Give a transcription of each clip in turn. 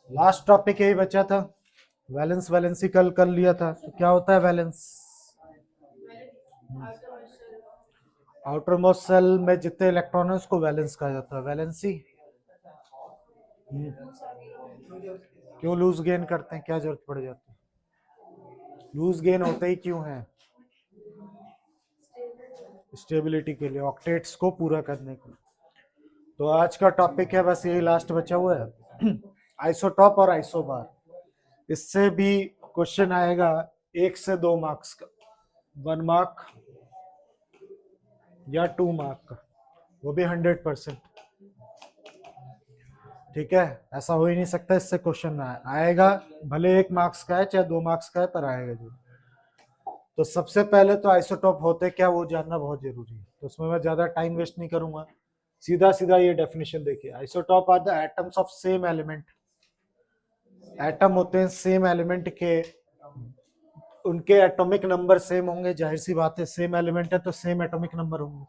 Last topic यही बचा था, वैलेंस वैलेंसी कल कर लिया था। तो क्या होता है वैलेंस? आउटर मोस्ट सेल में जितने इलेक्ट्रॉन है उसको वैलेंस कहा जाता है। वैलेंसी क्यों लूज गेन करते हैं, क्या जरूरत पड़ जाती है? लूज गेन होते ही क्यों है? स्टेबिलिटी के लिए, ऑक्टेट्स को पूरा करने के लिए। तो आज का टॉपिक है, बस यही लास्ट बचा हुआ है आइसोटॉप और आइसोबार। इससे भी क्वेश्चन आएगा 1 से 2 मार्क्स का, 1 मार्क या 2 मार्क का, वो भी 100%। ठीक है, ऐसा हो ही नहीं सकता इससे क्वेश्चन आएगा, भले 1 मार्क्स का है चाहे 2 मार्क्स का है, पर आएगा जो। तो सबसे पहले तो आइसोटॉप होते क्या वो जानना बहुत जरूरी है, तो उसमें मैं ज्यादा टाइम वेस्ट नहीं करूंगा, सीधा सीधा ये डेफिनेशन देखिए। Isotope are the atoms of same element. Atom होते हैं सेम एलिमेंट के, उनके एटॉमिक नंबर सेम होंगे, जाहिर सी बात है, सेम एलिमेंट है तो सेम एटॉमिक नंबर होंगे,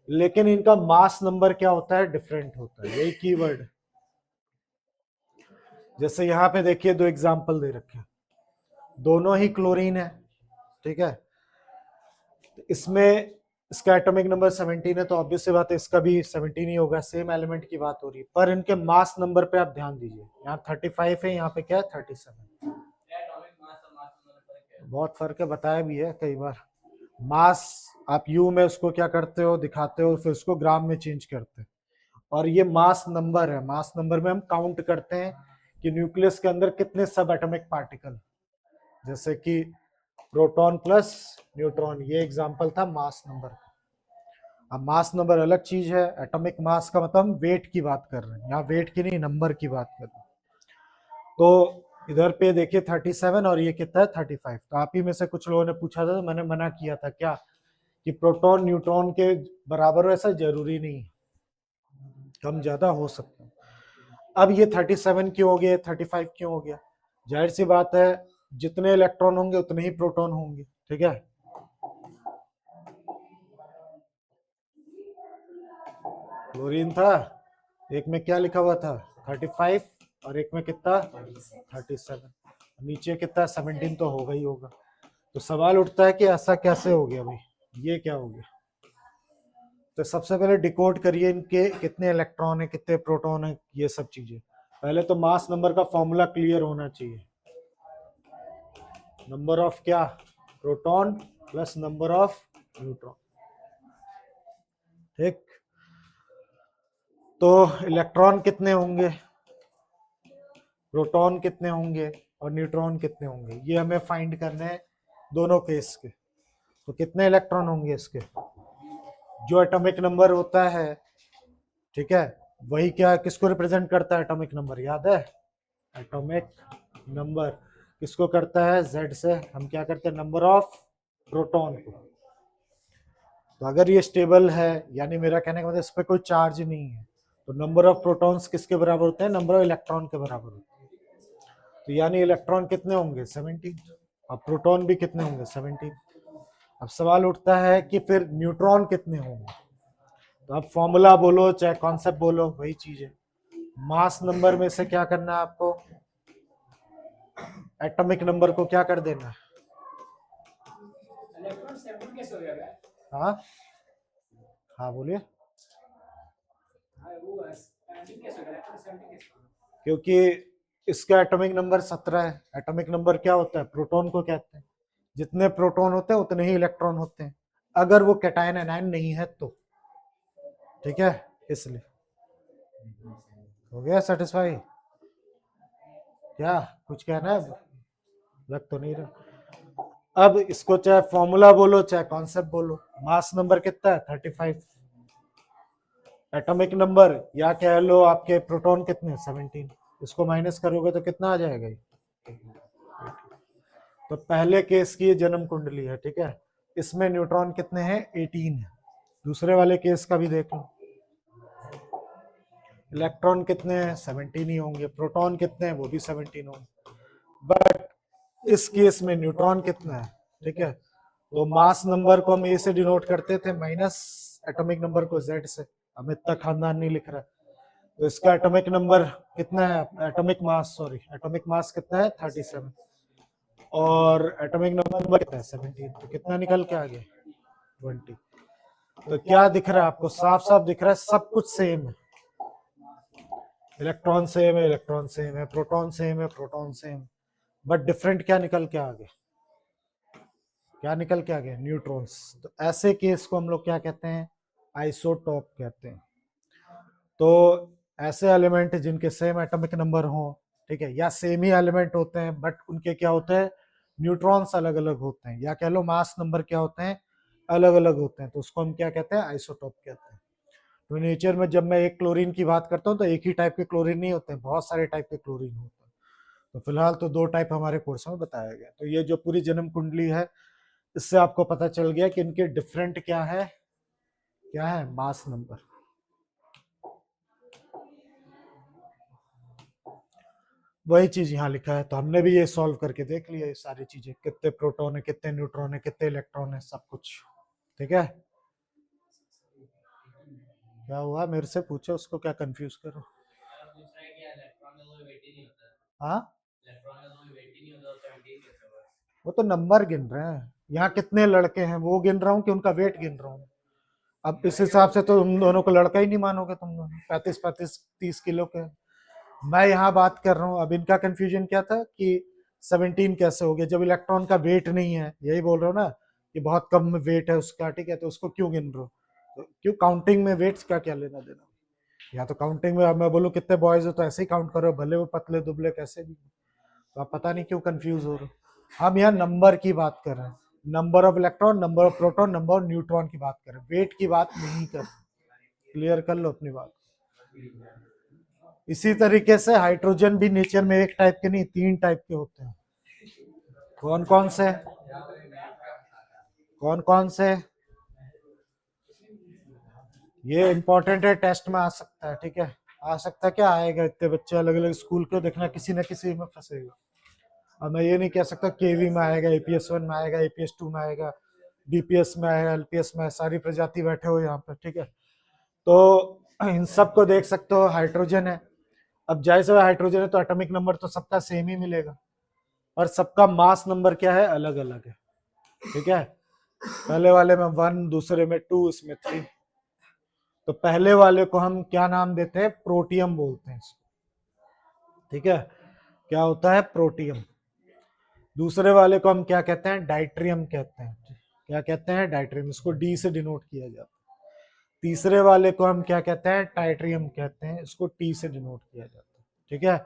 लेकिन इनका मास नंबर क्या होता है, डिफरेंट होता है, यही कीवर्ड। जैसे यहाँ पे देखिए 2 एग्जाम्पल दे रखे हैं, दोनों ही क्लोरीन है, ठीक है। इसमें इसका एटॉमिक नंबर 17 है, तो ऑब्वियस सी बात है इसका भी 17 ही होगा, सेम एलिमेंट की बात हो रही है। पर इनके मास नंबर पे आप ध्यान दीजिए, यहाँ 35 है, यहाँ पे क्या है 37। बहुत फर्क है, बताया भी है कई बार। मास आप यू में उसको क्या करते हो, दिखाते हो, फिर उसको ग्राम में चेंज करते हैं। और ये मास नंबर है, मास नंबर में हम काउंट करते हैं कि न्यूक्लियस के अंदर कितने सब एटॉमिक पार्टिकल, जैसे कि प्रोटॉन प्लस न्यूट्रॉन, ये एग्जांपल था मास नंबर। अब मास नंबर अलग चीज है, एटॉमिक मास का मतलब हम वेट की बात कर रहे हैं, यहाँ वेट की नहीं नंबर की बात कर रहे हैं। तो इधर पे देखिए 37 और ये कितना है 35। तो आप ही में से कुछ लोगों ने पूछा था, तो मैंने मना किया था क्या, कि प्रोटॉन न्यूट्रॉन के बराबर हो, ऐसा जरूरी नहीं, कम ज्यादा हो सकता है। अब ये 37 क्यों हो गया, 35 क्यों हो गया? जाहिर सी बात है, जितने इलेक्ट्रॉन होंगे उतने ही प्रोटॉन होंगे, ठीक है। क्लोरीन था, एक में क्या लिखा हुआ था 35, और एक में कितना 37, नीचे कितना 17 तो होगा ही होगा। तो सवाल उठता है कि ऐसा कैसे हो गया भाई, ये क्या हो गया? तो सबसे पहले डिकोड करिए इनके कितने इलेक्ट्रॉन है, कितने प्रोटॉन है, ये सब चीजें। पहले तो मास नंबर का फॉर्मूला क्लियर होना चाहिए, नंबर ऑफ क्या, proton plus number of neutron, ठीक। तो इलेक्ट्रॉन कितने होंगे, प्रोटॉन कितने होंगे और न्यूट्रॉन कितने होंगे, ये हमें फाइंड करने हैं दोनों केस के। तो कितने इलेक्ट्रॉन होंगे इसके, जो एटॉमिक नंबर होता है, ठीक है, वही क्या किसको रिप्रेजेंट करता है, एटॉमिक नंबर, याद है? एटॉमिक नंबर किसको करता है, Z से हम क्या करते हैं, नंबर ऑफ प्रोटॉन को। तो अगर ये स्टेबल है, यानी मेरा कहने का मतलब इस पर कोई चार्ज नहीं है, तो नंबर ऑफ प्रोटॉन्स किसके बराबर होते हैं, नंबर ऑफ इलेक्ट्रॉन के बराबर होते हैं। तो यानी इलेक्ट्रॉन कितने होंगे 17, और प्रोटॉन भी कितने होंगे 17। अब सवाल उठता है कि फिर न्यूट्रॉन कितने होंगे। तो अब फॉर्मूला बोलो चाहे कॉन्सेप्ट बोलो, वही चीज है। मास नंबर में से क्या करना है आपको, एटॉमिक नंबर को क्या कर देना है। हाँ हाँ बोलिए। क्योंकि इसका एटॉमिक नंबर 17 है, एटॉमिक नंबर क्या होता है, प्रोटॉन को कहते हैं, जितने प्रोटॉन होते हैं उतने ही इलेक्ट्रॉन होते हैं, अगर वो कैटायन एनायन नहीं है तो, ठीक है, इसलिए। हो गया सेटिस्फाई, क्या कुछ कहना है, लग तो नहीं रहा। अब इसको चाहे फॉर्मूला बोलो चाहे कॉन्सेप्ट बोलो, मास नंबर कितना है 35, एटॉमिक नंबर या कह लो आपके प्रोटॉन कितने 17, इसको माइनस करोगे तो कितना आ जाएगा ये। तो पहले केस की जन्म कुंडली है, ठीक है, इसमें न्यूट्रॉन कितने हैं 18 है। दूसरे वाले केस का भी देख लो, इलेक्ट्रॉन कितने हैं 17 ही होंगे, प्रोटॉन कितने हैं वो भी 17 होंगे, बट इस केस में न्यूट्रॉन कितना है, ठीक है। तो मास नंबर को हम ए से डिनोट करते थे, माइनस एटॉमिक नंबर को जेड से, अब इतना खानदान नहीं लिख रहा। तो इसका एटॉमिक नंबर कितना है, atomic mass, sorry atomic mass कितना है 37, और एटॉमिक नंबर कितना है 17, तो कितना निकल के आ गया 20। तो क्या दिख रहा है आपको, साफ साफ दिख रहा है सब कुछ सेम है, इलेक्ट्रॉन सेम है, इलेक्ट्रॉन सेम है, प्रोटॉन सेम है, प्रोटॉन सेम, बट डिफरेंट क्या निकल के आ गया, क्या निकल के आ गया, न्यूट्रॉन्स। तो ऐसे केस को हम लोग क्या कहते हैं, आइसोटॉप कहते हैं। तो ऐसे एलिमेंट जिनके सेम एटॉमिक नंबर हो, ठीक है, या सेम ही एलिमेंट होते हैं बट उनके क्या होते हैं, न्यूट्रॉन्स अलग अलग होते हैं, या कह लो मास नंबर क्या होते हैं, अलग अलग होते हैं, तो उसको हम क्या कहते हैं, आइसोटॉप कहते हैं। तो नेचर में जब मैं एक क्लोरीन की बात करता हूँ तो एक ही टाइप के क्लोरीन नहीं होते हैं, बहुत सारे टाइप के क्लोरीन होते हैं। तो फिलहाल तो 2 टाइप हमारे कोर्स में बताया गया। तो ये जो पूरी जन्म कुंडली है, इससे आपको पता चल गया कि इनके डिफरेंट क्या है, क्या है, मास नंबर। वही चीज यहाँ लिखा है, तो हमने भी ये सॉल्व करके देख लिया ये सारी चीजें, कितने प्रोटॉन है, कितने न्यूट्रॉन है, कितने इलेक्ट्रॉन है, सब कुछ। ठीक है, क्या हुआ, मेरे से पूछो, उसको क्या कंफ्यूज करो। हाँ, वो तो नंबर गिन रहे हैं, यहाँ कितने लड़के हैं वो गिन रहा हूँ कि उनका वेट गिन रहा हूँ। अब इस हिसाब से तो तुम दोनों को लड़का ही नहीं मानोगे, तुम दोनों 35-30 किलो के। मैं यहाँ बात कर रहा हूँ, अब इनका कंफ्यूजन क्या था कि 17 कैसे हो गया, जब इलेक्ट्रॉन का वेट नहीं है, यही बोल रहा हूँ ना कि बहुत कम वेट है उसका, ठीक है, तो उसको क्यों गिन रहे हो, तो क्यों काउंटिंग में वेट्स का क्या लेना देना, या तो काउंटिंग में अब मैं बोलूँ कितने बॉयज हो तो ऐसे ही काउंट करो, भले वो पतले दुबले कैसे भी, तो आप पता नहीं क्यों कंफ्यूज हो रहे हो। हम यहाँ नंबर की बात कर रहे हैं, number of electron, number of proton, number of neutron की बात कर रहे हैं, वेट की बात नहीं कर रहे। क्लियर कर लो अपनी बात। इसी तरीके से हाइड्रोजन भी नेचर में एक टाइप के नहीं, 3 टाइप के होते हैं। कौन कौन से, कौन कौन से, ये इंपॉर्टेंट है, टेस्ट में आ सकता है, ठीक है, आ सकता है, क्या आएगा, इतने बच्चे अलग अलग स्कूल को देखना, किसी न किसी में फंसेगा। अब मैं ये नहीं कह सकता केवी में आएगा, APS 1 में आएगा, APS 2 में आएगा, DPS में आएगा, LPS में, सारी प्रजाति बैठे हो यहाँ पर, ठीक है। तो इन सब को देख सकते हो, हाइड्रोजन है, अब जाहिर सी हाइड्रोजन है तो एटॉमिक नंबर तो सबका सेम ही मिलेगा, और सबका मास नंबर क्या है, अलग अलग है, ठीक है। पहले वाले में 1, दूसरे में 2, इसमें 3। तो पहले वाले को हम क्या नाम देते हैं, प्रोटियम बोलते हैं इसको, ठीक है, क्या होता है, प्रोटियम। दूसरे वाले को हम क्या कहते हैं, डाइट्रियम कहते हैं, क्या कहते हैं, डाइट्रियम, इसको डी से डिनोट किया जाता है। तीसरे वाले को हम क्या कहते हैं, टाइट्रियम कहते हैं, इसको टी से डिनोट किया जाता है, ठीक है।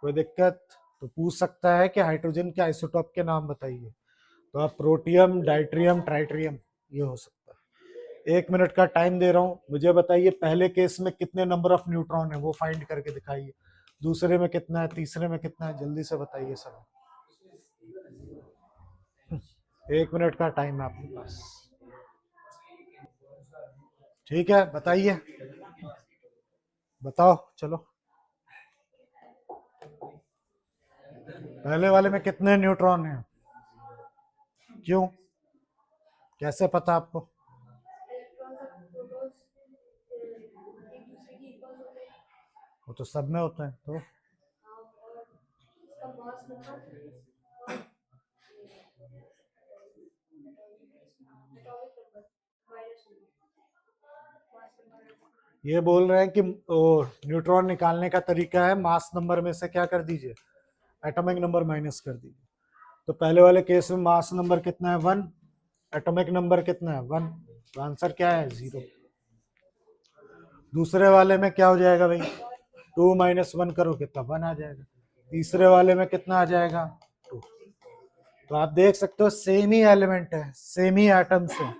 कोई दिक्कत, तो पूछ सकता है कि हाइड्रोजन के आइसोटॉप के नाम बताइए, तो आप प्रोटियम, डाइट्रियम, ट्राइट्रियम, ये हो सकता है। 1 मिनट का टाइम दे रहा हूँ, मुझे बताइए पहले केस में कितने नंबर ऑफ न्यूट्रॉन है वो फाइंड करके दिखाइए, दूसरे में कितना है, तीसरे में कितना है, जल्दी से बताइए सब। 1 मिनट का टाइम है आपके पास, ठीक है, बताइए, बताओ चलो। पहले वाले में कितने न्यूट्रॉन हैं, क्यों, कैसे पता आपको, वो तो सब में होता है, तो ये बोल रहे हैं कि न्यूट्रॉन निकालने का तरीका है, मास नंबर में से क्या कर दीजिए, एटॉमिक नंबर माइनस कर दीजिए। तो पहले वाले केस में मास नंबर कितना है, 1, एटॉमिक नंबर कितना है, 1, तो आंसर क्या है, 0। दूसरे वाले में क्या हो जाएगा भाई, 2 - 1 करो कितना, 1 आ जाएगा। तीसरे वाले में कितना आ जाएगा, 2। तो आप देख सकते हो सेम ही एलिमेंट है, सेम ही एटम्स है,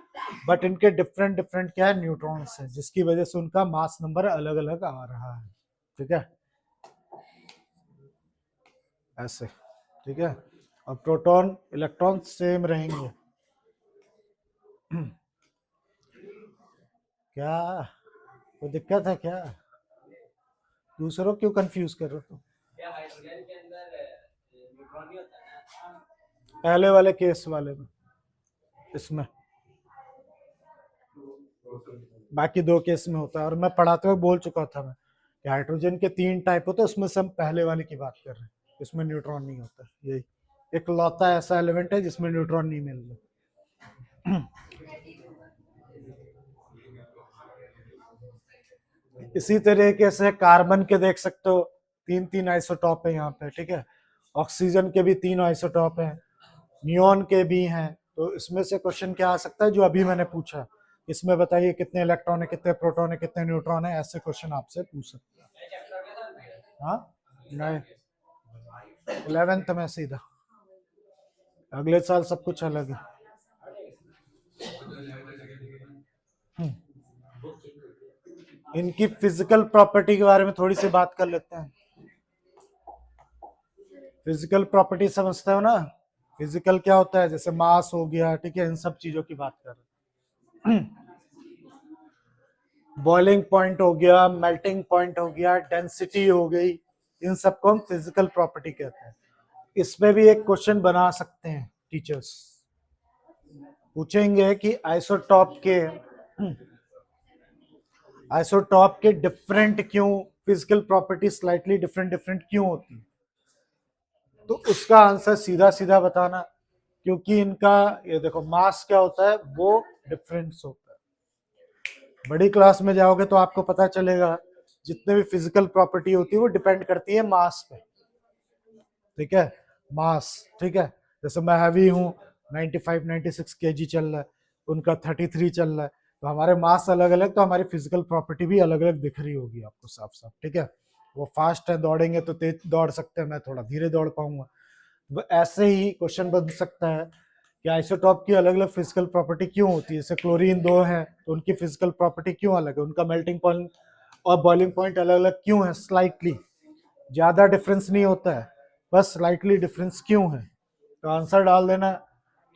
बट इनके डिफरेंट डिफरेंट क्या है, न्यूट्रॉन्स है, जिसकी वजह से उनका मास नंबर अलग अलग आ रहा है, ठीक है, ऐसे, ठीक है। और प्रोटॉन इलेक्ट्रॉन सेम रहेंगे। क्या, कोई दिक्कत है क्या, दूसरों क्यों कंफ्यूज कर रहे हो तुम, पहले वाले केस वाले में, इसमें बाकी 2 केस में होता है, और मैं पढ़ाते हुए बोल चुका था मैं कि हाइड्रोजन के 3 टाइप होते हैं, उसमें से हम पहले वाले की बात कर रहे हैं, इसमें न्यूट्रॉन नहीं होता। यही एक लौता ऐसा एलिमेंट है जिसमें न्यूट्रॉन नहीं मिल रहा। इसी तरीके से कार्बन के देख सकते हो 3 आइसोटॉप है यहाँ पे, ठीक है। ऑक्सीजन के भी 3 आइसोटॉप हैं, नियॉन के भी हैं। तो इसमें से क्वेश्चन क्या आ सकता है जो अभी मैंने पूछा, इसमें बताइए कितने इलेक्ट्रॉन है, कितने प्रोटॉन है, कितने न्यूट्रॉन है, ऐसे क्वेश्चन आपसे पूछ सकते हैं। हाँ नहीं, 11th में सीधा, अगले साल सब कुछ अलग है। इनकी फिजिकल प्रॉपर्टी के बारे में थोड़ी सी बात कर लेते हैं। फिजिकल प्रॉपर्टी समझते हो ना, फिजिकल क्या होता है, जैसे मास हो गया, ठीक है, इन सब चीजों की बात कर रहे हैं। बॉइलिंग पॉइंट हो गया, मेल्टिंग पॉइंट हो गया, डेंसिटी हो गई, इन सबको हम फिजिकल प्रॉपर्टी कहते हैं। इसमें भी एक क्वेश्चन बना सकते हैं टीचर्स, पूछेंगे कि आइसोटॉप के डिफरेंट क्यों, physical property slightly different different क्यों होती है, तो उसका आंसर सीधा सीधा बताना, क्योंकि इनका ये देखो मास क्या होता है वो डिफरेंस होता है। बड़ी क्लास में जाओगे तो आपको पता चलेगा जितने भी फिजिकल प्रॉपर्टी होती है वो डिपेंड करती है मास पे, ठीक है, मास, ठीक है। जैसे मैं हैवी हूँ, 95 96 केजी चल रहा है, उनका 33 चल रहा है, तो हमारे मास अलग अलग, तो हमारी फिजिकल प्रॉपर्टी भी अलग अलग दिख रही होगी आपको साफ साफ, ठीक है। वो फास्ट है, दौड़ेंगे तो तेज दौड़ सकते हैं, मैं थोड़ा धीरे दौड़ पाऊंगा। वो ऐसे ही क्वेश्चन बन सकता है कि आइसोटॉप की अलग अलग फिजिकल प्रॉपर्टी क्यों होती है, जैसे क्लोरीन 2 है तो उनकी फिजिकल प्रॉपर्टी क्यों अलग है, उनका मेल्टिंग पॉइंट और बॉइलिंग पॉइंट अलग अलग क्यों है, स्लाइटली, ज्यादा डिफरेंस नहीं होता है, बस स्लाइटली डिफरेंस क्यों है। तो आंसर डाल देना,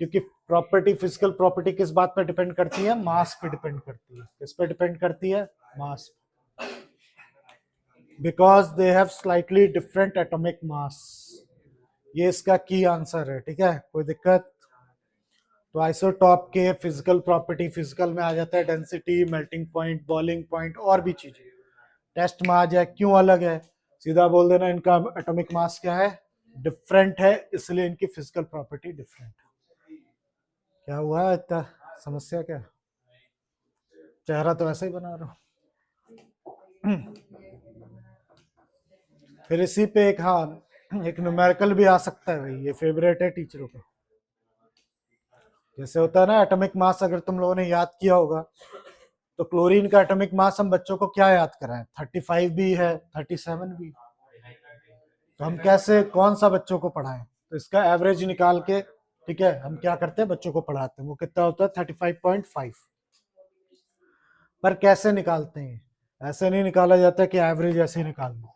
क्योंकि प्रॉपर्टी, फिजिकल प्रॉपर्टी किस बात पर डिपेंड करती है, मास पे डिपेंड करती है। किस पे डिपेंड करती है, mass, because they have slightly different atomic mass. ये इसका की आंसर है, ठीक है, कोई दिक्कत। तो आइसोटॉप के फिजिकल प्रॉपर्टी, फिजिकल में आ जाता है density, melting point, boiling point और भी चीजें। टेस्ट में आ जाए क्यों अलग है, सीधा बोल देना इनका एटॉमिक मास क्या है, डिफरेंट है, इसलिए इनकी फिजिकल प्रॉपर्टी डिफरेंट है। क्या हुआ इतना समस्या, क्या चेहरा तो ऐसा ही बना रहा हूं। फिर इसी पे एक, हाँ, एक न्यूमेरिकल भी आ सकता है भाई, ये फेवरेट है टीचरों का। जैसे होता है ना एटॉमिक मास, अगर तुम लोगों ने याद किया होगा तो क्लोरीन का एटॉमिक मास हम बच्चों को क्या याद कराएं, 35 भी है, 37 भी, तो हम कैसे कौन सा बच्चों को पढ़ाएं, तो इसका एवरेज निकाल के, ठीक है, हम क्या करते हैं बच्चों को पढ़ाते हैं, वो कितना होता है 35.5। पर कैसे निकालते हैं, ऐसे नहीं निकाला जाता कि एवरेज ऐसे ही निकाल लो,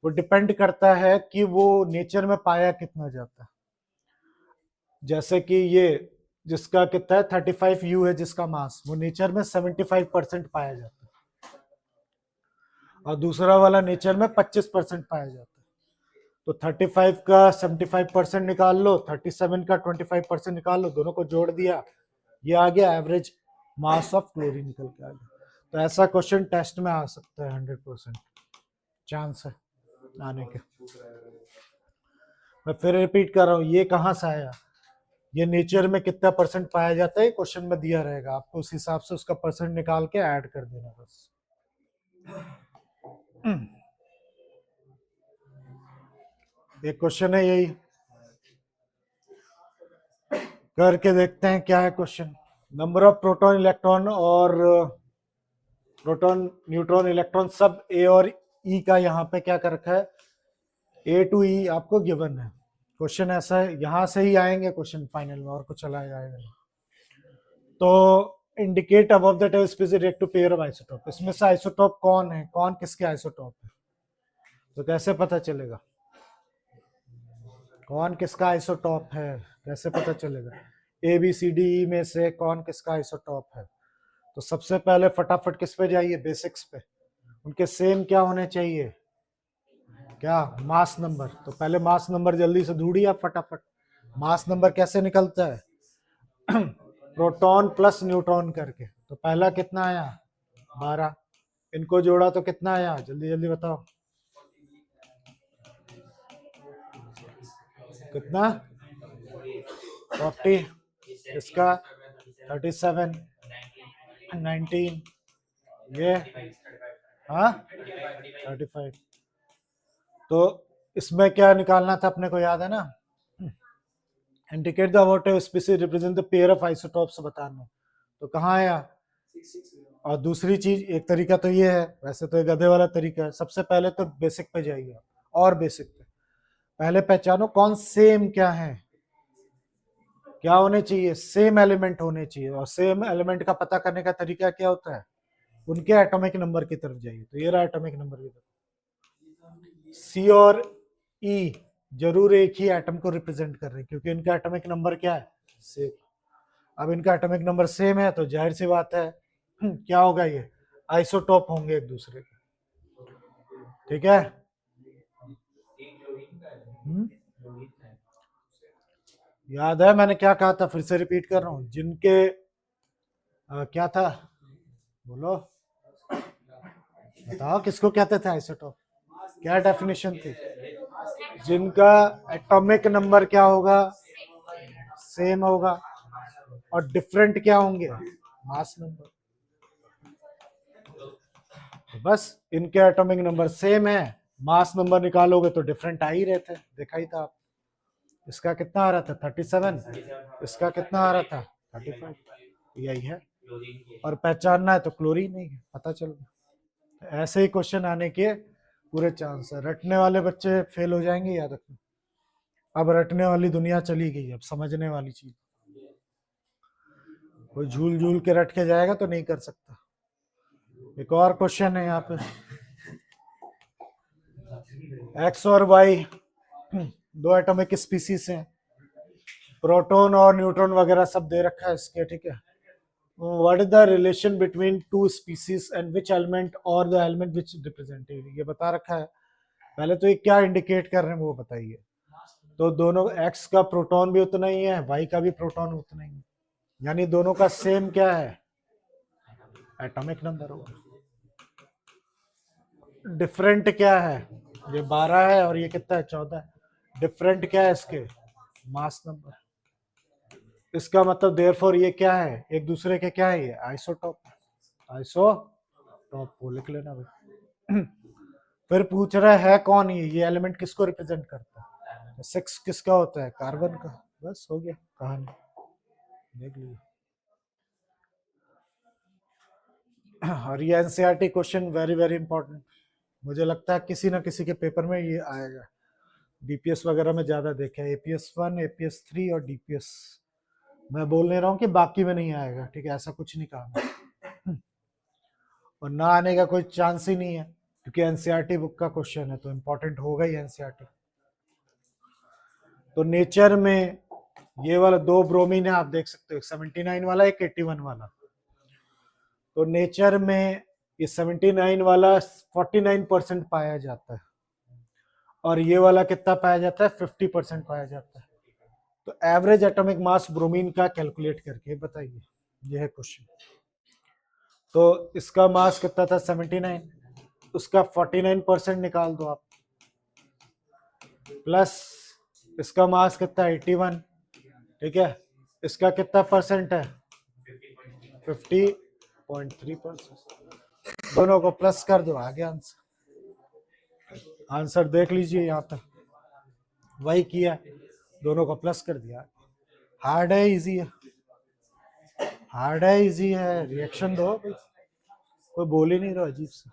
वो डिपेंड करता है कि वो नेचर में पाया कितना जाता है। जैसे कि ये जिसका कितना है 35 U है, जिसका मास, वो नेचर में 75% पाया जाता है, और दूसरा वाला नेचर में 25% पाया जाता है। तो 35 का 75% निकाल लो, 37 का 25% निकाल लो, दोनों को जोड़ दिया, ये आ गया एवरेज मास ऑफ क्लोरीन, निकल के आ गया। तो ऐसा क्वेश्चन टेस्ट में आ सकता है, 100% चांस है आने के। मैं फिर रिपीट कर रहा हूँ, ये कहाँ से आया, ये नेचर में कितना परसेंट पाया जाता है क्वेश्चन में दिया रहेगा, आपको उस हिसाब से उसका परसेंट निकाल के ऐड कर देना बस। एक क्वेश्चन है यही, करके देखते हैं क्या है question. Number of proton, electron और प्रोटॉन, न्यूट्रॉन, इलेक्ट्रॉन सब ए और ई का यहाँ पे क्या कर रखा है, ए टू ई आपको गिवन है। क्वेश्चन ऐसा है, यहां से ही आएंगे क्वेश्चन फाइनल में, और कुछ चला जाएगा। तो indicate above the table species react to pair of isotope, इसमें से आइसोटॉप कौन है, कौन किसके आइसोटॉप है, तो कैसे पता चलेगा कौन किसका आइसोटॉप है, कैसे पता चलेगा, A B C D E में से कौन किसका आइसोटॉप है। तो सबसे पहले फटाफट किस पे जाइए, बेसिक्स पे, उनके सेम क्या होने चाहिए, क्या, मास नंबर। तो पहले मास नंबर जल्दी से ढूंढिए आप फटाफट। मास नंबर कैसे निकलता है, प्रोटॉन प्लस न्यूट्रॉन करके, तो पहला कितना आया 12, इनको जोड़ा तो कितना आया, जल्दी जल्दी बताओ कितना, 40, इसका 37, 19, ये हाँ 35। तो इसमें क्या निकालना था अपने को, याद है ना, indicate the what species represent the pair of isotopes बताना। तो कहाँ आया। और दूसरी चीज, एक तरीका तो ये है, वैसे तो ये गधे वाला तरीका है, सबसे पहले तो बेसिक पे जाइए और बेसिक पे पहले पहचानो कौन सेम क्या है, क्या होने चाहिए, सेम एलिमेंट होने चाहिए। और सेम एलिमेंट का पता करने का तरीका क्या होता है, उनके एटॉमिक नंबर की तरफ जाइए। तो ये रहा एटॉमिक नंबर की तरफ, सी और ई जरूर एक ही एटम को रिप्रेजेंट कर रहे हैं क्योंकि इनका एटॉमिक नंबर क्या है, सेम। अब इनका एटॉमिक नंबर सेम है तो जाहिर सी बात है क्या होगा, ये आइसोटॉप होंगे एक दूसरे के, ठीक है। याद है मैंने क्या कहा था, फिर से रिपीट कर रहा हूं, जिनके क्या था, बोलो बताओ किसको कहते थे आइसोटॉप, क्या डेफिनेशन थी, जिनका एटॉमिक नंबर क्या होगा, सेम होगा, और डिफरेंट क्या होंगे, मास नंबर। तो बस इनके एटॉमिक नंबर सेम है, मास नंबर निकालोगे तो डिफरेंट आ ही रहे थे, देखा ही था आप। इसका कितना आ रहा था 37, इसका कितना आ रहा था 35, यही है। और पहचानना है तो क्लोरीन नहीं है, पता चल गया। ऐसे ही क्वेश्चन आने के पूरे चांस है, रटने वाले बच्चे फेल हो जाएंगे, याद रखना। अब रटने वाली दुनिया चली गई, अब समझने वाली चीज, कोई झूल झूल के रट के जाएगा तो नहीं कर सकता। एक और क्वेश्चन है यहाँ पे, एक्स और वाई दो एटॉमिक स्पीसीज हैं, प्रोटॉन और न्यूट्रॉन वगैरह सब दे रखा है इसके, ठीक है। What is the relation between two species and which element और द एलिमेंट विच रिप्रेजेंटेड, ये बता रखा है। पहले तो ये क्या इंडिकेट कर रहे हैं वो बताइए। तो दोनों एक्स का प्रोटॉन भी उतना ही है, वाई का भी प्रोटॉन उतना ही है, यानी दोनों का सेम क्या है, एटॉमिक नंबर होगा। डिफरेंट क्या है, ये 12 है और ये कितना है 14। डिफरेंट क्या है इसके, मास नंबर। इसका मतलब देयरफॉर ये क्या है, एक दूसरे के क्या है, ये आइसोटॉप, आइसोटॉप को लिख लेना भाई। फिर पूछ रहा है कौन ये एलिमेंट किसको रिप्रेजेंट करता है, 6 किसका होता है, कार्बन का। बस हो गया कहानी, देख लीजिए। और ये NCERT question very very important, मुझे लगता है किसी ना किसी के पेपर में ये आएगा। डीपीएस वगैरह में ज्यादा देखा है, एपीएस 1, एपीएस 3 और डीपीएस। मैं बोल नहीं रहा हूँ कि बाकी में नहीं आएगा, ठीक है, ऐसा कुछ नहीं कहा। और ना आने का कोई चांस ही नहीं है क्योंकि एनसीईआरटी बुक का क्वेश्चन है तो इंपॉर्टेंट होगा ही एनसीईआरटी। तो नेचर में ये वाला दो ब्रोमीन है, आप देख सकते हो, 79 वाला, एक 81 वाला। तो नेचर में ये 79 वाला 49% पाया जाता है और ये वाला कितना पाया जाता है, 50% पाया जाता है। तो एवरेज एटॉमिक मास ब्रोमीन का कैलकुलेट करके बताइए, यह है क्वेश्चन। तो इसका मास कितना था 79, उसका 49% निकाल दो आप, प्लस इसका मास कितना 81, ठीक है, इसका कितना परसेंट है 50.3%, दोनों को प्लस कर दो, आगे आंसर। आंसर देख लीजिए यहाँ पे, वही किया, दोनों को प्लस कर दिया। हार्ड है इजी है, हार्ड है इजी है, रिएक्शन दो, कोई बोल ही नहीं रहा अजीब से।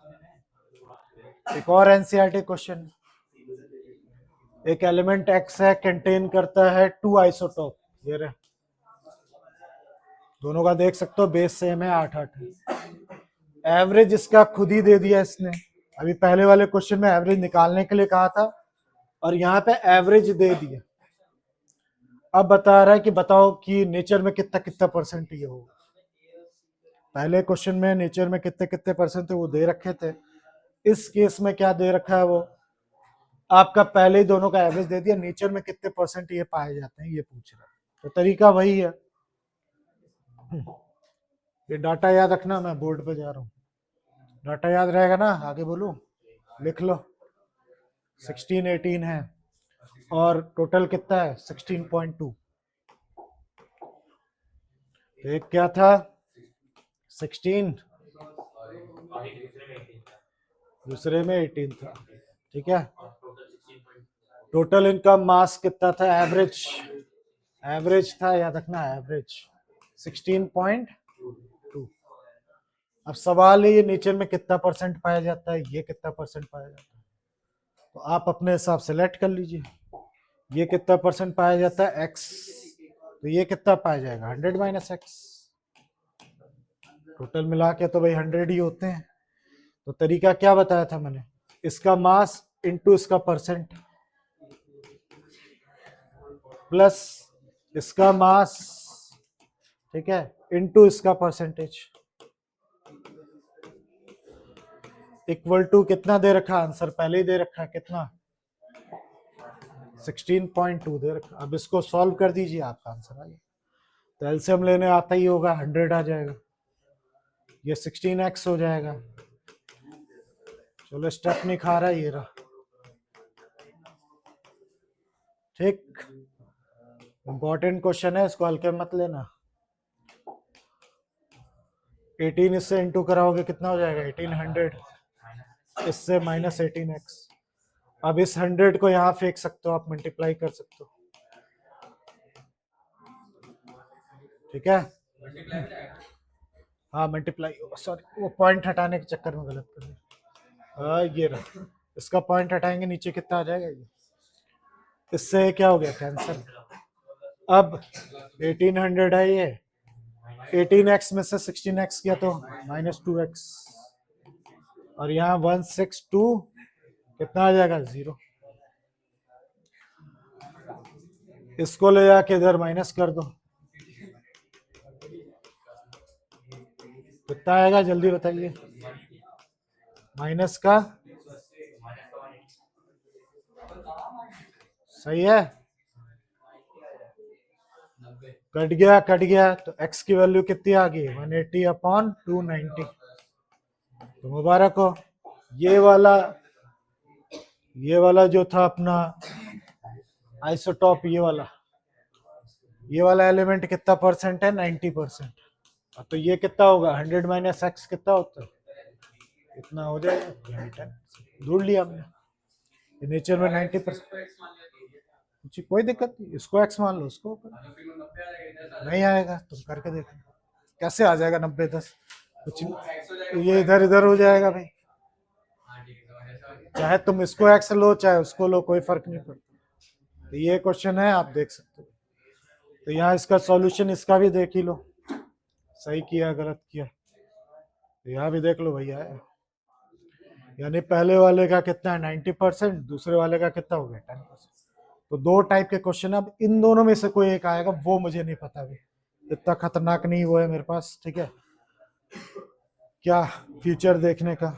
एक और एनसीईआरटी क्वेश्चन, एक एलिमेंट एक्स है, कंटेन करता है 2 आइसोटॉप, ये रहे, दोनों का देख सकते हो बेस सेम है, 8 है। एवरेज इसका खुद ही दे दिया इसने, अभी पहले वाले क्वेश्चन में एवरेज निकालने के लिए कहा था और यहाँ पे एवरेज दे दिया। अब बता रहा है कि बताओ कि नेचर में कितना कितना परसेंट ये होगा। पहले क्वेश्चन में नेचर में कितने कितने परसेंट थे वो दे रखे थे, इस केस में क्या दे रखा है, वो आपका पहले ही दोनों का एवरेज दे दिया, नेचर में कितने परसेंट ये पाए जाते हैं ये पूछ रहा है। तो तरीका वही है, ये डाटा याद रखना, मैं बोर्ड पे जा रहा हूँ। डाटा याद रहेगा ना, आगे बोलूं, लिख लो। 16 18 है और टोटल कितना है 16.2। तो एक क्या था 16, दूसरे में 18 था, ठीक है। टोटल इनकम मास कितना था, एवरेज, एवरेज था, याद रखना एवरेज 16.2। अब सवाल है ये नीचे में कितना परसेंट पाया जाता है, ये कितना परसेंट पाया जाता है, तो आप अपने हिसाब से सेलेक्ट कर लीजिए। ये कितना परसेंट पाया जाता है x, तो ये कितना पाया जाएगा 100 माइनस एक्स। टोटल मिला के तो भाई 100 ही होते हैं। तो तरीका क्या बताया था मैंने, इसका मास इनटू इसका परसेंट प्लस इसका मास, ठीक है, इनटू इसका परसेंटेज, इक्वल टू कितना दे रखा, आंसर पहले ही दे रखा है कितना 16.2 दे रखा। अब इसको सॉल्व कर दीजिए, आपका आंसर आ गया। तो एलसीएम लेने आता ही होगा, 100 आ जाएगा, ये 16x हो जाएगा। चलो स्टेप नहीं खा रहा, ये रहा, ठीक। इंपॉर्टेंट क्वेश्चन है, इसको हल्के मत लेना। 18 इससे इंटू कराओगे कितना हो जाएगा 1800, इससे माइनस 18x। अब इस 100 को यहां फेंक सकते हो आप, मल्टीप्लाई कर सकते हो, ठीक है। हाँ मल्टीप्लाई, सॉरी वो पॉइंट हटाने के चक्कर में गलत कर दिया। ये रहा, इसका पॉइंट हटाएंगे नीचे कितना आ जाएगा ये, इससे क्या हो गया कैंसिल। अब 1800 है ये, 18x में से 16x किया तो माइनस 2x, और यहाँ 162 कितना आ जाएगा 0। इसको ले जाके इधर माइनस कर दो, कितना आएगा जल्दी बताइए, माइनस का, सही है, कट गया तो x की वैल्यू कितनी आ गई 180/290। तो मुबारक हो। ये वाला जो था अपना आइसोटॉप, ये वाला एलिमेंट कितना परसेंट है 90%। तो ये कितना होगा 100 माइनस एक्स कितना होता है, इतना हो जाएगा, ढूंढ लिया हमने। नेचर में 90%, कोई दिक्कत नहीं, इसको एक्स मान लो, उसको नहीं आएगा, तुम करके देखो कैसे आ जाएगा 90-10, कुछ ये इधर इधर हो जाएगा भाई, चाहे तुम इसको एक्स लो चाहे उसको लो, कोई फर्क नहीं पड़ता। तो ये क्वेश्चन है, आप देख सकते हो। तो यहाँ इसका सॉल्यूशन इसका भी देख ही लो, सही किया गलत किया, तो यहाँ भी देख लो भैया, यानी पहले वाले का कितना है 90%, दूसरे वाले का कितना हो गया 10%। तो दो टाइप के क्वेश्चन, अब इन दोनों में से कोई एक आएगा, वो मुझे नहीं पता अभी, इतना खतरनाक नहीं वो है मेरे पास, ठीक है, क्या फ्यूचर देखने का,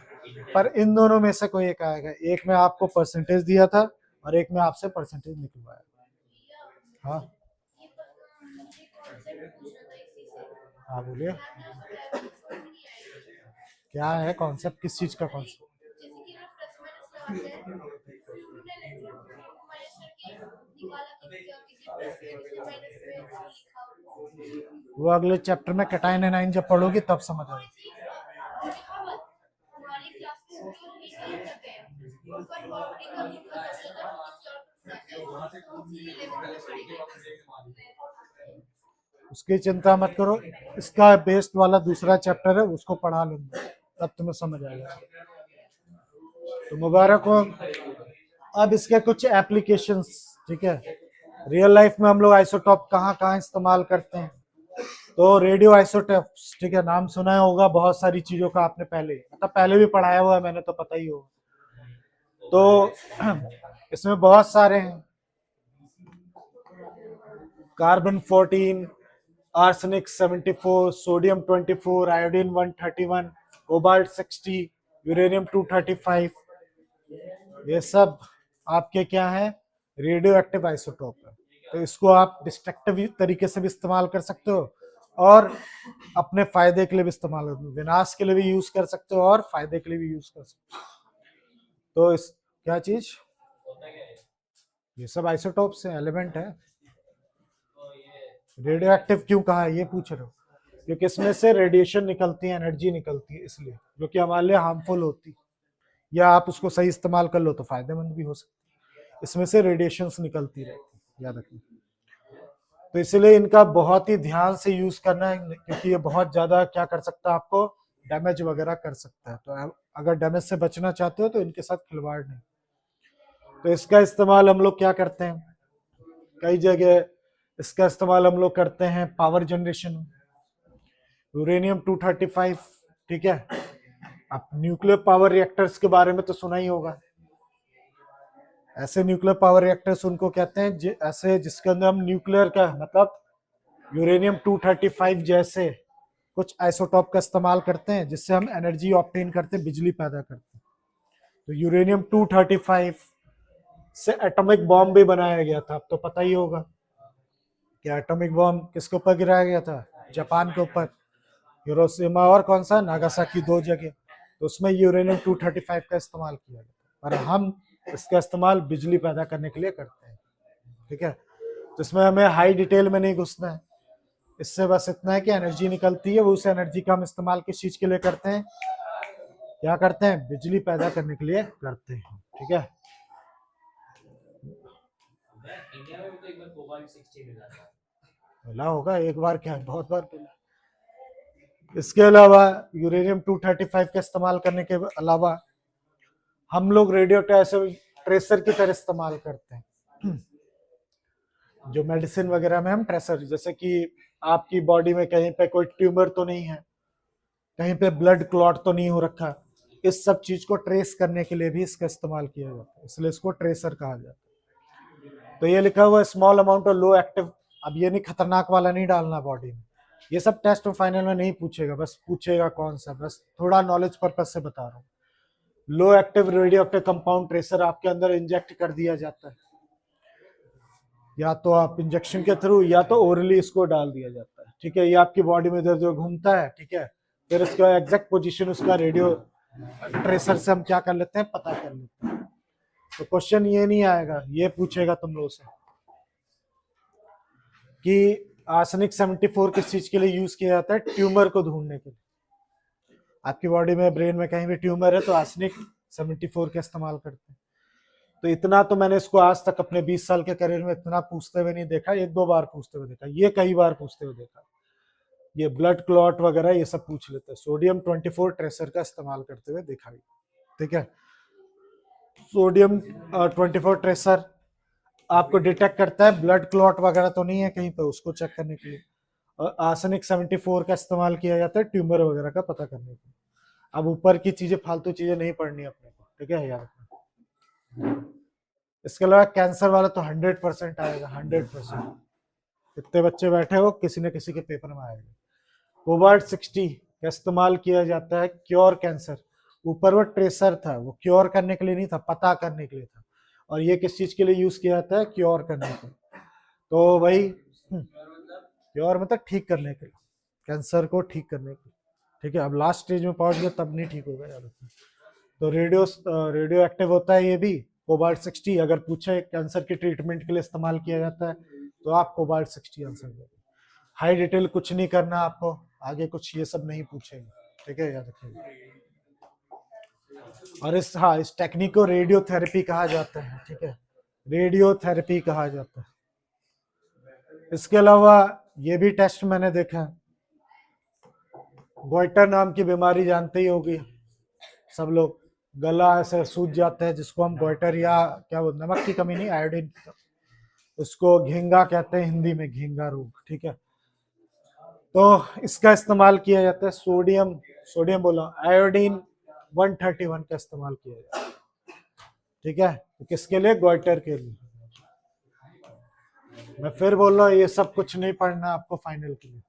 पर इन दोनों में से कोई एक आएगा। एक में आपको परसेंटेज दिया था और एक में आपसे परसेंटेज निकलवाया। हाँ हाँ बोलिए, क्या है कॉन्सेप्ट, किस चीज का कॉन्सेप्ट? वो अगले चैप्टर में कैटाइन एनाइन जब पढ़ोगी तब समझ आएगी। उसकी चिंता मत करो, इसका बेस्ड वाला दूसरा चैप्टर है, उसको पढ़ा लूंगा, तब तुम्हें समझ आएगा। तो मुबारक हो। अब इसके कुछ एप्लीकेशंस, ठीक है, रियल लाइफ में हम लोग आइसोटॉप कहाँ कहाँ इस्तेमाल करते हैं। तो रेडियो आइसोटॉप्स, ठीक है, नाम सुना होगा बहुत सारी चीजों का आपने, पहले भी पढ़ाया हुआ है मैंने, तो पता ही होगा। तो इसमें बहुत सारे हैं, carbon 14, arsenic 74, sodium 24, iodine 131, cobalt 60, uranium 235, ये सब आपके क्या है रेडियो एक्टिव आइसोटोप है। तो इसको आप डिस्ट्रक्टिव तरीके से भी इस्तेमाल कर सकते हो और अपने फायदे के लिए भी इस्तेमाल करते हो, विनाश के लिए भी यूज कर सकते हो और फायदे के लिए भी यूज कर सकते हो। तो इस क्या चीज, ये सब आइसोटोप्स है, एलिमेंट है। रेडियो एक्टिव क्यों कहा है ये पूछ रहे हो, क्योंकि इसमें से रेडिएशन निकलती है, एनर्जी निकलती है, इसलिए जो कि हमारे लिए हार्मफुल होती, या आप उसको सही इस्तेमाल कर लो तो फायदेमंद भी हो सकती है। इसमें से रेडिएशंस निकलती रहती, याद रखना। तो इसलिए इनका बहुत ही ध्यान से यूज करना है, क्योंकि ये बहुत ज्यादा क्या कर सकता है, आपको डैमेज वगैरह कर सकता है। तो अगर डैमेज से बचना चाहते हो तो इनके साथ खिलवाड़ नहीं। तो इसका इस्तेमाल हम लोग क्या करते हैं, कई जगह इसका इस्तेमाल हम लोग करते हैं पावर जनरेशन। यूरेनियम 235, ठीक है। अब न्यूक्लियर पावर रिएक्टर्स के बारे में तो सुना ही होगा। ऐसे न्यूक्लियर पावर रिएक्टर्स उनको कहते हैं ऐसे जिसके अंदर हम न्यूक्लियर का मतलब यूरेनियम 235 जैसे कुछ आइसोटॉप का इस्तेमाल करते हैं, जिससे हम एनर्जी ऑब्टेन करते हैं, बिजली पैदा करते हैं। तो यूरेनियम 235 से एटॉमिक बॉम्ब भी बनाया गया था, अब तो पता ही होगा कि एटॉमिक बॉम्ब किसके ऊपर गिराया गया था, जापान के ऊपर, हिरोशिमा और कौन सा, नागासाकी, 2 जगह। तो उसमें यूरेनियम 235 का इस्तेमाल किया गया, और हम इसका इस्तेमाल बिजली पैदा करने के लिए करते हैं, ठीक है। तो इसमें हमें हाई डिटेल में नहीं घुसना है, इससे बस इतना है कि एनर्जी निकलती है, वो उस एनर्जी का हम इस्तेमाल किस चीज के लिए करते हैं, क्या करते हैं, बिजली पैदा करने के लिए करते हैं, ठीक है। इंडिया में तो एक बार कोबाल्ट 60 मिला था, मिला होगा एक बार, क्या बहुत बार मिला। इसके अलावा यूरेनियम 235 का इस्तेमाल करने के अलावा हम लोग रेडियो ट्रेसर की तरह इस्तेमाल करते हैं। जो मेडिसिन वगैरह में हम ट्रेसर, जैसे कि आपकी बॉडी में कहीं पे कोई ट्यूमर तो नहीं है, कहीं पे ब्लड क्लॉट तो नहीं हो रखा, इस सब चीज को ट्रेस करने के लिए भी इसका इस्तेमाल किया जाता है, इसलिए इसको ट्रेसर कहा जाता है। तो ये लिखा हुआ small amount of low active, अब ये नहीं खतरनाक वाला नहीं डालना बॉडी में, ये सब टेस्ट फाइनल में नहीं पूछेगा, बस पूछेगा कौन सा, बस थोड़ा नॉलेज पर्पज से बता रहा हूँ। Low active radio active compound tracer आपके अंदर इंजेक्ट कर दिया जाता है, या तो आप इंजेक्शन के थ्रू या तो ओरली इसको डाल दिया जाता है, ठीक है। ये आपकी बॉडी में इधर जो घूमता है, ठीक है, फिर इसका एग्जैक्ट पोजीशन उसका रेडियो ट्रेसर से हम क्या कर लेते हैं, पता कर लेते हैं। तो क्वेश्चन ये नहीं आएगा, ये पूछेगा तुम लोगों से कि आर्सेनिक 74 किस चीज के लिए यूज किया जाता है, ट्यूमर को ढूंढने के लिए। आपकी बॉडी में, ब्रेन में कहीं भी ट्यूमर है तो आर्सेनिक 74 का इस्तेमाल करते हैं। तो इतना तो मैंने इसको आज तक अपने 20 साल के करियर में इतना पूछते हुए नहीं देखा, 1-2 बार पूछते हुए देखा, ये कई बार पूछते हुए देखा। ये ब्लड क्लॉट वगैरह ये सब पूछ लेते हैं, सोडियम 24 ट्रेसर का इस्तेमाल करते हुए देखा गया, ठीक है। सोडियम 24 ट्रेसर आपको डिटेक्ट करता है ब्लड क्लॉट वगैरह तो नहीं है कहीं पे, उसको चेक करने के लिए। और आर्सेनिक 74 का इस्तेमाल किया जाता है ट्यूमर वगैरह का पता करने के लिए। अब ऊपर की चीजें, फालतू चीजें नहीं पढ़नी अपने को, ठीक है, याद रखना। इसके अलावा कैंसर वाला तो 100% आएगा, 100%। कितने बच्चे बैठे हो, किसी न किसी के पेपर में आएगा। कोबाल्ट 60 का इस्तेमाल किया जाता है क्योर कैंसर, ऊपर वो ट्रेसर था, वो क्योर करने के लिए नहीं था, पता करने के लिए था, और ये किस चीज के लिए यूज किया जाता है, क्योर करने के लिए। तो भाई क्योर मतलब ठीक करने के लिए, कैंसर को ठीक करने के लिए, ठीक है। अब लास्ट स्टेज में पहुंच गया तब नहीं ठीक होगा, याद। तो रेडियो एक्टिव होता है ये भी, कोबाल्ट 60। अगर पूछे कैंसर की ट्रीटमेंट के लिए इस्तेमाल किया जाता है तो आप कोबाल्ट 60 आंसर देंगे। हाई डिटेल कुछ नहीं करना आपको, आगे कुछ ये सब नहीं पूछेंगे, ठीक है, याद रखिएगा। और इस टेक्निक को रेडियोथेरेपी कहा जाता है, ठीक है, रेडियोथेरेपी कहा जाता है। इसके अलावा ये भी टेस्ट मैंने देखा है, गोइटर नाम की बीमारी जानते ही होगी सब लोग, गला ऐसे सूज जाता है जिसको हम गोइटर, या क्या बोलते, नमक की कमी नहीं, आयोडीन की कमी, उसको घींगा कहते हैं हिंदी में, घींगा रोग, ठीक है। तो इसका इस्तेमाल किया जाता है, सोडियम बोला, आयोडीन 131 का इस्तेमाल किया जाता है, ठीक है। तो किसके लिए, गोइटर के लिए। मैं फिर बोल रहा हूँ, ये सब कुछ नहीं पढ़ना आपको फाइनल के लिए,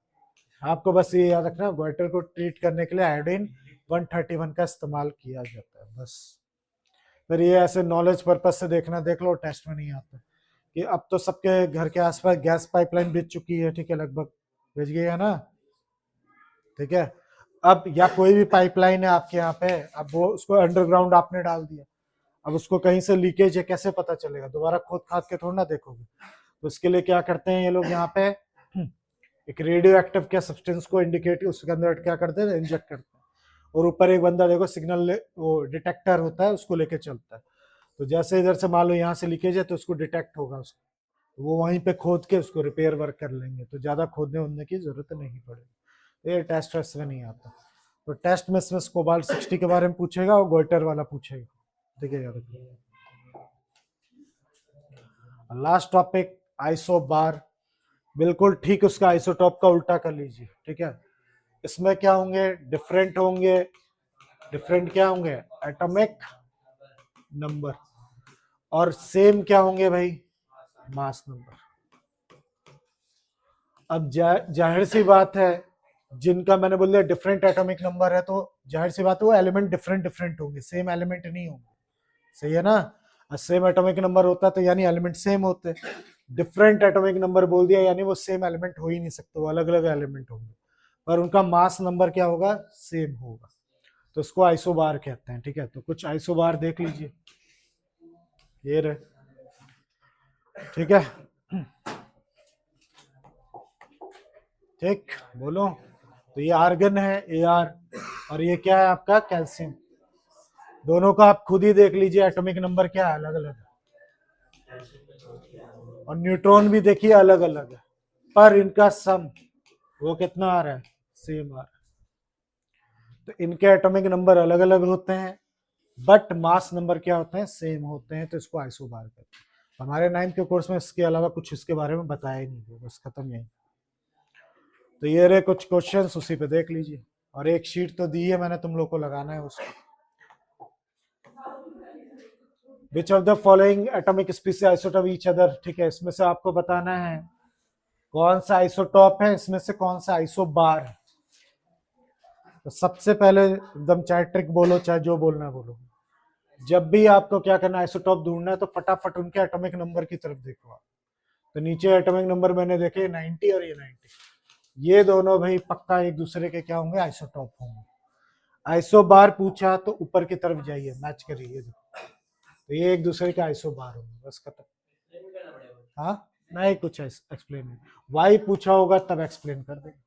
आपको बस ये याद रखना, गोइटर को ट्रीट करने के लिए आयोडीन 131 का इस्तेमाल किया जाता है, बस। फिर ये ऐसे नॉलेज पर्पज से देखना, देख लो, टेस्ट में नहीं आता कि अब तो सबके घर के आसपास गैस पाइपलाइन बिछ चुकी है, ठीक है, लगभग बिछ गई है ना, ठीक है। अब या कोई भी पाइपलाइन है आपके यहाँ पे, अब वो उसको अंडरग्राउंड आपने डाल दिया, अब उसको कहीं से लीकेज है कैसे पता चलेगा, दोबारा खोद खाद के थोड़ा ना देखोगे। तो उसके लिए क्या करते हैं ये लोग यहाँ पे, एक रेडियो एक्टिव क्या सब्सटेंस को इंडिकेट उसके अंदर क्या करते हैं, इंजेक्ट करते हैं, और ऊपर एक बंदा देखो सिग्नल वो डिटेक्टर होता है उसको लेके चलता है। तो जैसे इधर से मान लो यहाँ से लीकेज है तो उसको डिटेक्ट होगा, उसको वो वहीं पे खोद के उसको रिपेयर वर्क कर लेंगे, तो ज्यादा खोदने वोदने की जरूरत नहीं पड़ेगी। ये टेस्ट वेस्ट में नहीं आता। तो टेस्ट में इसमें कोबाल्ट 60 के बारे में पूछेगा और गोइटर वाला पूछेगा, ठीक है याद रखिए। लास्ट टॉपिक आइसो बार, बिल्कुल ठीक उसका आइसोटॉप का उल्टा कर लीजिए, ठीक है। इसमें क्या होंगे, डिफरेंट होंगे, डिफरेंट क्या होंगे, एटॉमिक नंबर, और सेम क्या होंगे भाई, मास नंबर। अब जाहिर सी बात है, जिनका मैंने बोल दिया डिफरेंट एटॉमिक नंबर है, तो जाहिर सी बात है वो एलिमेंट डिफरेंट डिफरेंट होंगे, सेम एलिमेंट नहीं होंगे, सही है ना। सेम एटॉमिक नंबर होता तो यानी एलिमेंट सेम होते, डिफरेंट एटॉमिक नंबर बोल दिया यानी वो सेम एलिमेंट हो ही नहीं सकते, वो अलग अलग एलिमेंट होंगे, पर उनका मास नंबर क्या होगा, सेम होगा, तो इसको आइसोबार कहते हैं, ठीक है। तो कुछ आइसोबार देख लीजिए, ये रहे, ठीक है, ठीक बोलो। तो ये आर्गन है Ar, और ये क्या है आपका कैल्शियम, दोनों का आप खुद ही देख लीजिए एटॉमिक नंबर क्या है, अलग अलग है, और न्यूट्रॉन भी देखिए अलग अलग है, पर इनका सम वो कितना आ रहा है, सेम आ रहा है। तो इनके एटॉमिक नंबर अलग अलग होते हैं बट मास नंबर क्या होते हैं, सेम होते हैं, तो इसको आइसोबार कहते हैं। हमारे 9th के कोर्स में इसके अलावा कुछ इसके बारे में बताया ही नहीं, बस खत्म यही। तो ये रहे कुछ क्वेश्चंस, उसी पे देख लीजिए, और एक शीट तो दी है मैंने, तुम लोग को लगाना है उसको। Which of the following atomic species isotope each other, ठीक है, इसमें से आपको बताना है कौन सा आइसोटॉप है, इसमें से कौन सा आइसोबार है। तो सबसे पहले एकदम चाहे ट्रिक बोलो चाहे जो बोलना बोलो, जब भी आपको क्या करना है आइसोटॉप ढूंढना है तो फटाफट उनके एटॉमिक नंबर की तरफ देखो आप। तो नीचे एटॉमिक नंबर मैंने देखे 90 और ये 90, ये दोनों भाई पक्का एक दूसरे के क्या होंगे, आइसोटॉप होंगे। आइसोबार पूछा तो ऊपर की तरफ जाइए, मैच करिए, तो ये एक दूसरे के आइसोबार होंगे, बस खत्म। हाँ नहीं कुछ एक्सप्लेन नहीं, वाई पूछा होगा तब एक्सप्लेन कर देंगे,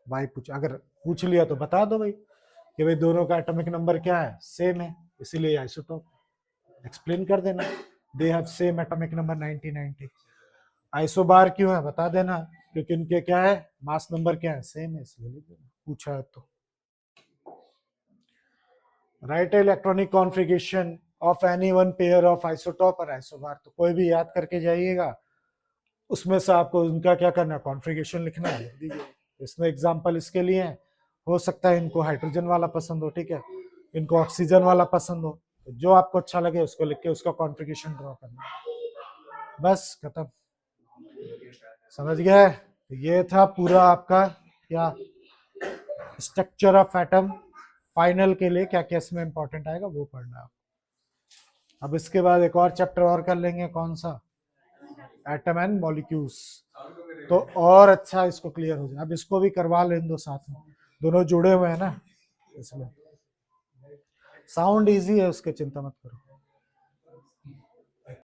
वाई पूछा अगर पूछ लिया तो बता दो भाई कि भाई दोनों का एटॉमिक नंबर क्या है, सेम है, इसीलिए आइसोटॉप, एक्सप्लेन कर देना, they have same atomic number 90 90। Isobar क्यों है बता देना, क्योंकि इनके क्या है, मास नंबर क्या है, सेम है, इसलिए पूछा है। तो right electronic configuration of any one pair of isotope और आइसोबार, तो कोई भी याद करके जाइएगा, उसमें से आपको उनका क्या करना है, कॉन्फ़िगरेशन लिखना है, लिख दीजिए। इसमें एग्जांपल इसके लिए है, हो सकता है इनको हाइड्रोजन वाला पसंद हो, ठीक है, इनको ऑक्सीजन वाला पसंद हो, तो जो आपको अच्छा लगे उसको लिख के उसका कॉन्फ़िगरेशन ड्रॉ करना, बस खत्म, समझ गए। ये था पूरा आपका क्या, स्ट्रक्चर ऑफ एटम, फाइनल के लिए क्या क्या इसमें इंपॉर्टेंट आएगा वो पढ़ना है। अब इसके बाद एक और चैप्टर और कर लेंगे, कौन सा, एटम एंड मॉलिक्यूल्स, तो और अच्छा इसको क्लियर हो जाए। अब इसको भी करवा लें दो साथ में, दोनों जुड़े हुए हैं ना, इसमें साउंड इजी है उसके, चिंता मत करो।